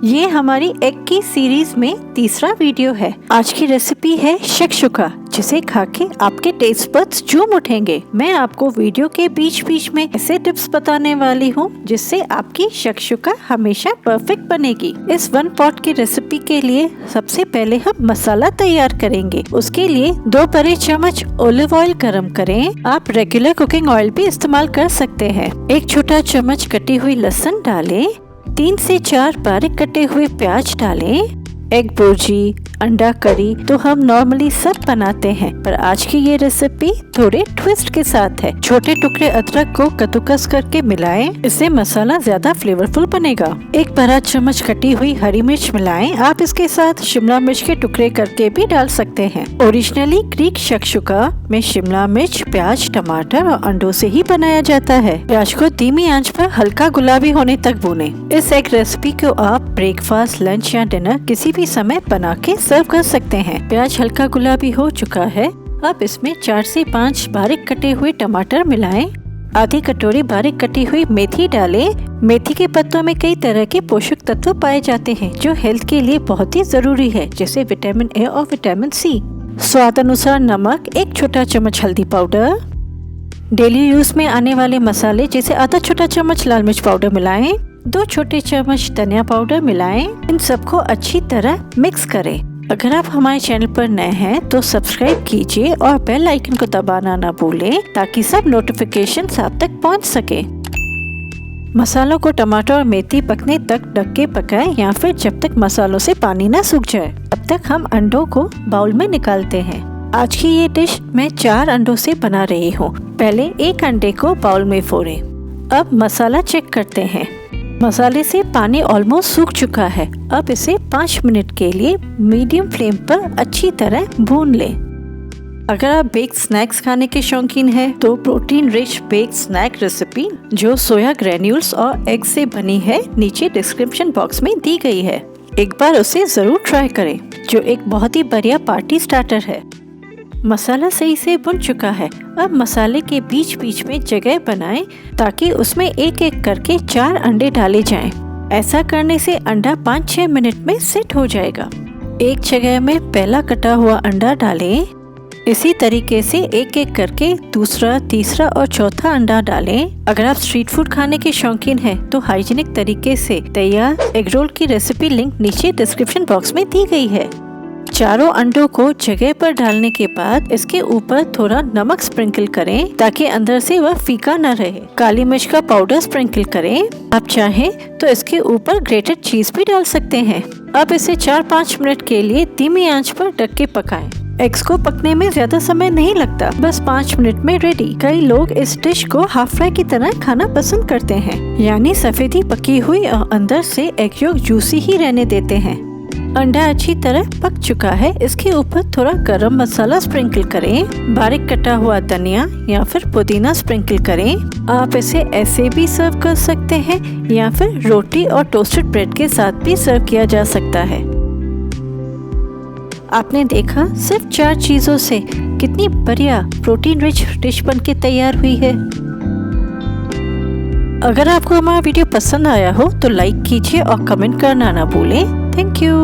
ये हमारी एग की सीरीज में तीसरा वीडियो है। आज की रेसिपी है शक्शुका, जिसे खा के आपके टेस्ट बड्स झूम उठेंगे। मैं आपको वीडियो के बीच बीच में ऐसे टिप्स बताने वाली हूँ जिससे आपकी शक्शुका हमेशा परफेक्ट बनेगी। इस 1 पॉट की रेसिपी के लिए सबसे पहले हम मसाला तैयार करेंगे। उसके लिए 2 बड़े चम्मच ऑलिव ऑयल गरम करें। आप रेगुलर कुकिंग ऑयल भी इस्तेमाल कर सकते हैं। 1 छोटा चम्मच कटी हुई लहसुन डालें। 3 से 4 बारीक कटे हुए प्याज डालें। एग भुर्जी, अंडा करी तो हम नॉर्मली सब बनाते हैं, पर आज की ये रेसिपी थोड़े ट्विस्ट के साथ है। छोटे टुकड़े अदरक को कद्दूकस करके मिलाएं, इससे मसाला ज्यादा फ्लेवरफुल बनेगा। 1 बड़ा चम्मच कटी हुई हरी मिर्च मिलाएं। आप इसके साथ शिमला मिर्च के टुकड़े करके भी डाल सकते हैं। ओरिजिनली ग्रीक शक्शुका में शिमला मिर्च, प्याज, टमाटर और अंडों से ही बनाया जाता है। प्याज को धीमी आंच पर हल्का गुलाबी होने तक भूनें। इस एग रेसिपी को आप ब्रेकफास्ट, लंच या डिनर किसी भी समय बना के सर्व कर सकते हैं। प्याज हल्का गुलाबी हो चुका है। अब इसमें 4 से 5 बारीक कटे हुए टमाटर मिलाएं। आधी कटोरी बारीक कटी हुई मेथी डालें। मेथी के पत्तों में कई तरह के पोषक तत्व पाए जाते हैं जो हेल्थ के लिए बहुत ही जरूरी है, जैसे विटामिन ए और विटामिन सी। स्वाद अनुसार नमक, 1 छोटा चम्मच हल्दी पाउडर। डेली यूज में आने वाले मसाले जैसे आधा छोटा चम्मच लाल मिर्च पाउडर मिलाएं। 2 छोटे चम्मच धनिया पाउडर मिलाएं। इन सबको अच्छी तरह मिक्स करें। अगर आप हमारे चैनल पर नए हैं तो सब्सक्राइब कीजिए और बेल आइकन को दबाना ना भूलें, ताकि सब नोटिफिकेशंस आप तक पहुंच सके। मसालों को टमाटर और मेथी पकने तक ढक के पकाएं, या फिर जब तक मसालों से पानी ना सूख जाए। अब तक हम अंडों को बाउल में निकालते हैं। आज की ये डिश मैं 4 अंडों से बना रही हूँ। पहले 1 अंडे को बाउल में फोड़ें। अब मसाला चेक करते हैं। मसाले से पानी ऑलमोस्ट सूख चुका है। अब इसे 5 मिनट के लिए मीडियम फ्लेम पर अच्छी तरह भून लें। अगर आप बेक्ड स्नैक्स खाने के शौकीन हैं, तो protein rich baked snack recipe जो सोया ग्रेन्यूल्स और एग से बनी है, नीचे डिस्क्रिप्शन बॉक्स में दी गई है। एक बार उसे जरूर ट्राई करें, जो एक बहुत ही बढ़िया पार्टी स्टार्टर है। मसाला सही से भुन चुका है। अब मसाले के बीच बीच में जगह बनाएं, ताकि उसमें एक एक करके 4 अंडे डाले जाएं। ऐसा करने से अंडा 5-6 मिनट में सेट हो जाएगा। एक जगह में पहला कटा हुआ अंडा डालें। इसी तरीके से एक एक करके दूसरा, तीसरा और चौथा अंडा डालें। अगर आप स्ट्रीट फूड खाने के शौकीन हैं, तो हाइजीनिक तरीके से तैयार एग रोल की रेसिपी लिंक नीचे डिस्क्रिप्शन बॉक्स में दी गई है। चारों अंडों को जगह पर डालने के बाद इसके ऊपर थोड़ा नमक स्प्रिंकल करें, ताकि अंदर से वह फीका न रहे। काली मिर्च का पाउडर स्प्रिंकल करें। आप चाहें तो इसके ऊपर ग्रेटेड चीज भी डाल सकते हैं। अब इसे 4-5 मिनट के लिए धीमी आंच पर ढक के पकाएं। एग्स को पकने में ज्यादा समय नहीं लगता, बस 5 मिनट में रेडी। कई लोग इस डिश को हाफ फ्राई की तरह खाना पसंद करते हैं, यानी सफेदी पकी हुई और अंदर से एग योक जूसी ही रहने देते हैं। अंडा अच्छी तरह पक चुका है। इसके ऊपर थोड़ा गरम मसाला स्प्रिंकल करें। बारीक कटा हुआ धनिया या फिर पुदीना स्प्रिंकल करें। आप इसे ऐसे भी सर्व कर सकते हैं, या फिर रोटी और टोस्टेड ब्रेड के साथ भी सर्व किया जा सकता है। आपने देखा, सिर्फ 4 चीजों से कितनी बढ़िया प्रोटीन रिच डिश बनके तैयार हुई है। अगर आपको हमारा वीडियो पसंद आया हो तो लाइक कीजिए और कमेंट करना ना भूलें। Thank you.